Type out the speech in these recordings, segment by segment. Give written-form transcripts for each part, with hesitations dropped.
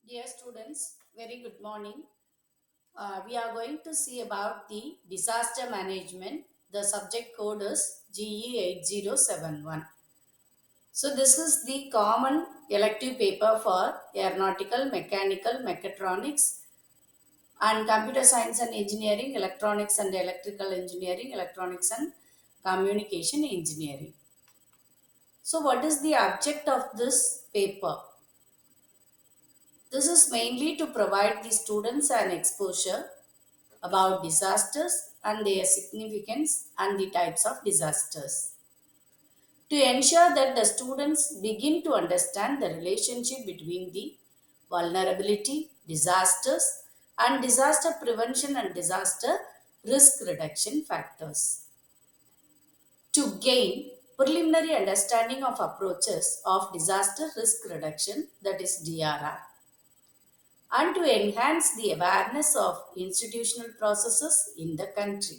Dear students, very good morning. We are going to see about the disaster management. The subject code is GE8071. So this is the common elective paper for aeronautical, mechanical, mechatronics and computer science and engineering, electronics and electrical engineering, electronics and communication engineering. So what is the object of this paper? This is mainly to provide the students an exposure about disasters and their significance and the types of disasters. To ensure that the students begin to understand the relationship between the vulnerability, disasters, and disaster prevention and disaster risk reduction factors. To gain preliminary understanding of approaches of disaster risk reduction, that is DRR, and to enhance the awareness of institutional processes in the country,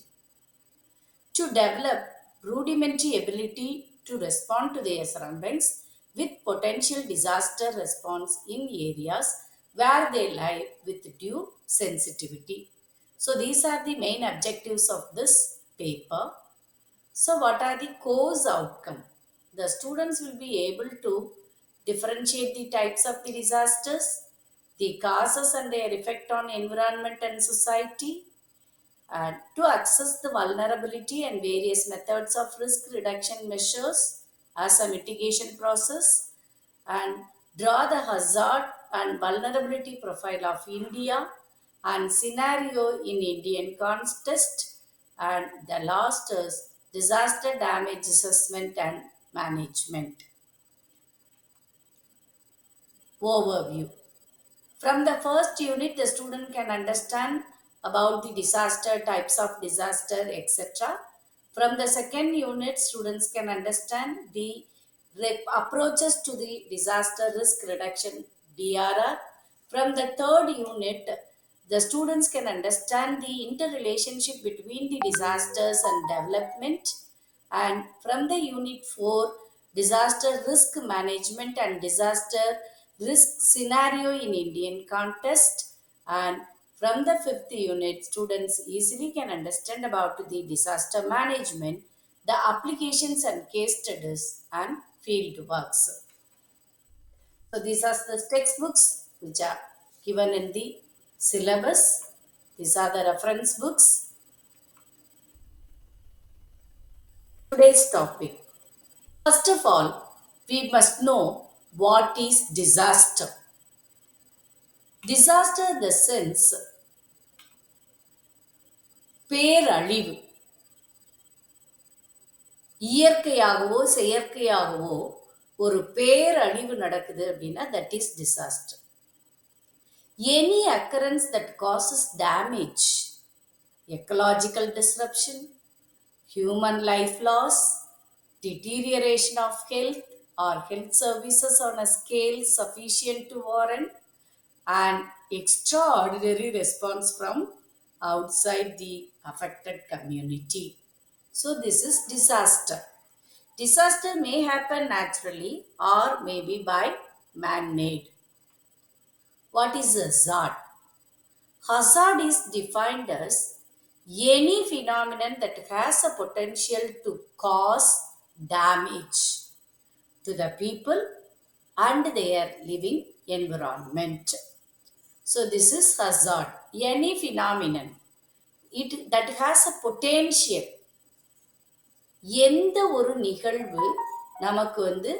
to develop rudimentary ability to respond to their surroundings with potential disaster response in areas where they lie with due sensitivity. So these are the main objectives of this paper. So what are the course outcome? The students will be able to differentiate the types of the disasters, the causes and their effect on environment and society, and to access the vulnerability and various methods of risk reduction measures as a mitigation process, and draw the hazard and vulnerability profile of India and scenario in Indian context, and the last is disaster damage assessment and management. Overview. From the first unit, the student can understand about the disaster, types of disaster, etc. From the second unit, students can understand the approaches to the disaster risk reduction DRR. From the third unit, the students can understand the interrelationship between the disasters and development. And from the unit 4, disaster risk management and disaster risk scenario in Indian context. And from the fifth unit, students easily can understand about the disaster management, the applications and case studies and field works. So these are the textbooks which are given in the syllabus. These are the reference books. Today's topic. First of all, we must know what is disaster. Disaster in the sense பேரழிவு, இயற்கையாகவோ செயற்கையாகவோ ஒரு பேரழிவு நடக்குது அப்படின்னா that is disaster. Any occurrence that causes damage, ecological disruption, human life loss, deterioration of health or health services on a scale sufficient to warrant an extraordinary response from outside the affected community. So, this is disaster. Disaster may happen naturally or maybe by man made. What is hazard? Hazard is defined as any phenomenon that has a potential to cause damage to the people and their living environment. So this is hazard. Any phenomenon that has a potential. எந்த ஒரு நிகழ்வு நமக்கு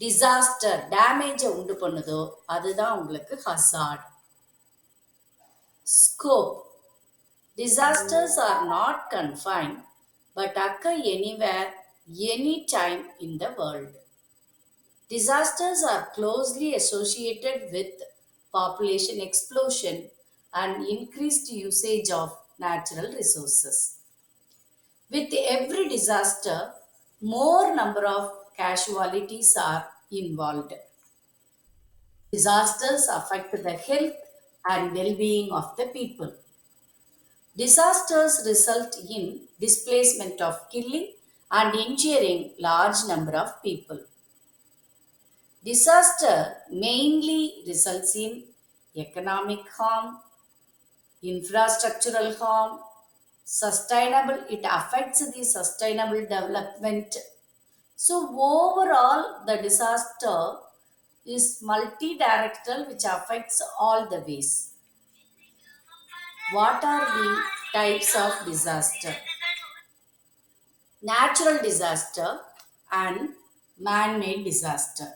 disaster டேமேஜை உண்டு பண்ணுதோ அதுதான் உங்களுக்கு hazard. Scope. Disasters are not confined but occur anywhere, anytime in the world. Disasters are closely associated with population explosion and increased usage of natural resources. With every disaster, more number of casualties are involved. Disasters affect the health and well-being of the people. Disasters result in displacement of killing and injuring large number of people. Disaster mainly results in economic harm, infrastructural harm, sustainable, it affects the sustainable development. So, overall, the disaster is multi-directional which affects all the ways. What are the types of disaster? Natural disaster and man-made disaster.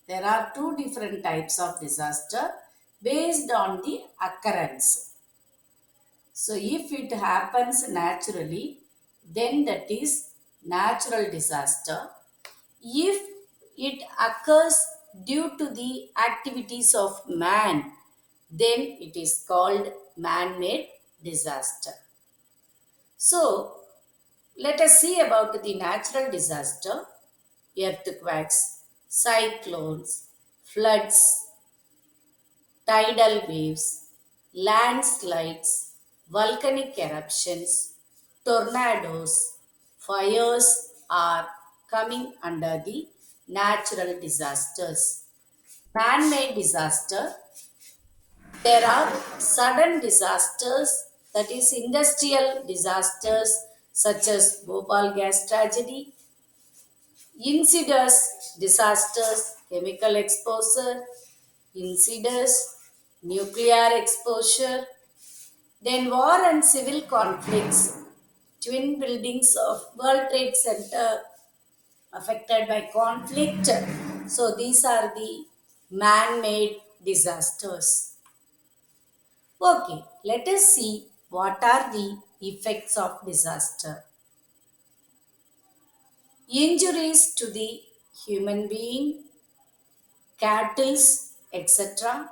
There are two different types of disaster based on the occurrence. So if it happens naturally, then that is natural disaster. If it occurs due to the activities of man, then it is called man-made disaster. So let us see about the natural disaster: earthquakes, cyclones, floods, tidal waves, landslides, volcanic eruptions, tornadoes, fires are coming under the natural disasters. Man made disaster, there are sudden disasters, that is, industrial disasters such as Bhopal gas tragedy, incidents, disasters, chemical exposure, incidents, nuclear exposure, then war and civil conflicts, twin buildings of World Trade Center affected by conflict. So these are the man-made disasters. Okay, let us see what are the effects of disaster. Injuries to the human being, cattle, etc.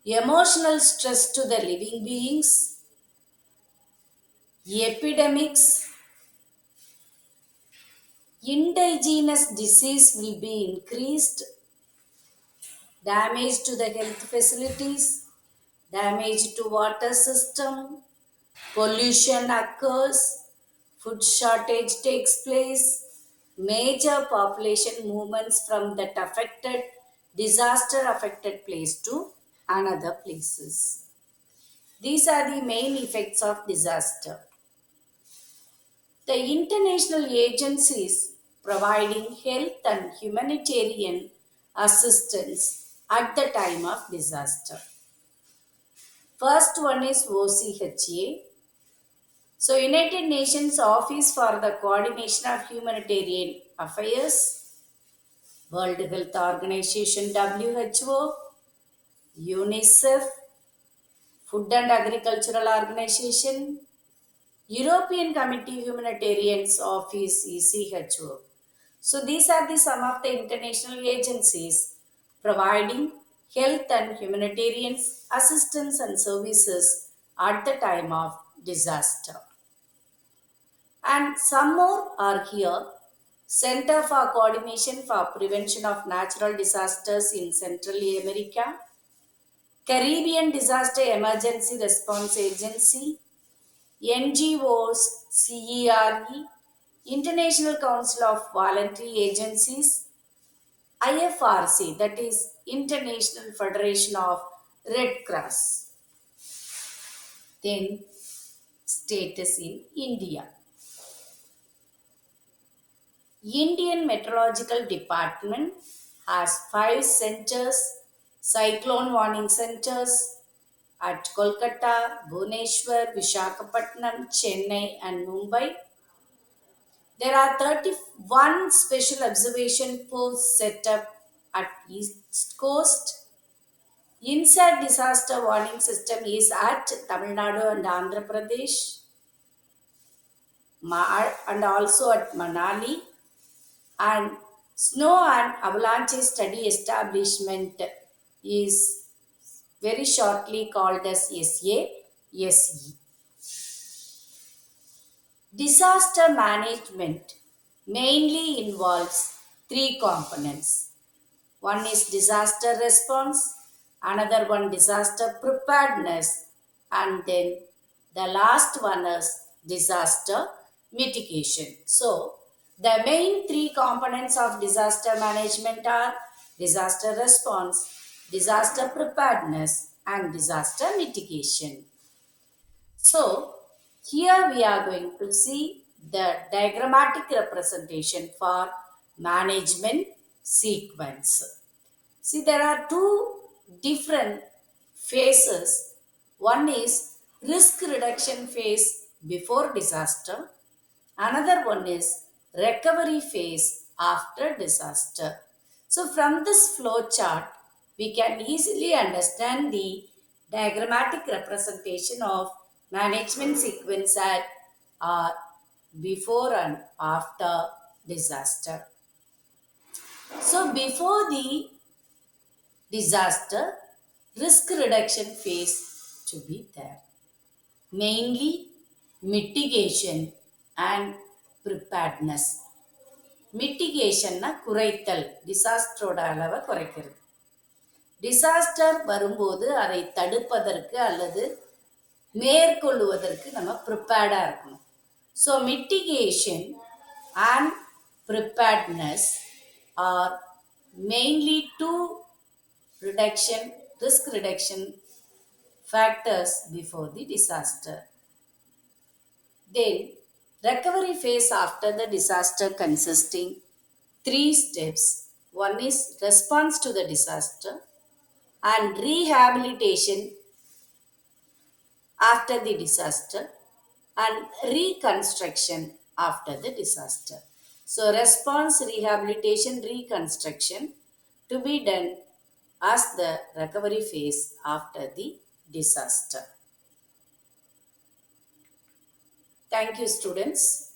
Emotional stress to the living beings, epidemics, indigenous disease will be increased, damage to the health facilities, damage to water system, pollution occurs, food shortage takes place, major population movements from that affected disaster affected place to another places. These are the main effects of disaster. The international agencies providing health and humanitarian assistance at the time of disaster. First one is OCHA. So, United Nations Office for the Coordination of Humanitarian Affairs, World Health Organization WHO, UNICEF, Food and Agricultural Organization, European Committee Humanitarian Office ECHO. So these are the some of the international agencies providing health and humanitarian assistance and services at the time of disaster. And some more are here. Center for Coordination for Prevention of Natural Disasters in Central America, Caribbean Disaster Emergency Response Agency, NGOs, CERE, International Council of Voluntary Agencies, IFRC, that is International Federation of Red Cross. Then status in India. Indian Meteorological Department has 5 centers, cyclone warning centers at Kolkata, Bhubaneswar, Visakhapatnam, Chennai and Mumbai. There are 31 special observation posts set up at East Coast. Inside disaster warning system is at Tamil Nadu and Andhra Pradesh, and also at Manali, and snow and avalanche study establishment is very shortly called as SASE. Disaster management mainly involves three components. One is disaster response, another one disaster preparedness, and then the last one is disaster mitigation. So, the main three components of disaster management are disaster response, disaster preparedness, and disaster mitigation. So, here we are going to see the diagrammatic representation for management sequence. See, there are two different phases. One is risk reduction phase before disaster. Another one is recovery phase after disaster. So, from this flow chart, we can easily understand the diagrammatic representation of management sequence at uh, before and after disaster. So, before the disaster, risk reduction phase to be there. Mainly mitigation and preparedness. மிட்டிகேஷன்னா குறைத்தல், டிசாஸ்டரோட அளவை குறைக்கிறது. Disaster வரும்போது அதை தடுப்பதற்கு அல்லது மேற்கொள்வதற்கு நம்ம ப்ரிப்பேர்டாக இருக்கணும். So mitigation and preparedness are mainly two risk reduction factors before the disaster. Then, recovery phase after the disaster consisting three steps. One is response to the disaster and rehabilitation after the disaster and reconstruction after the disaster. So, response, rehabilitation, reconstruction to be done as the recovery phase after the disaster. Thank you, students.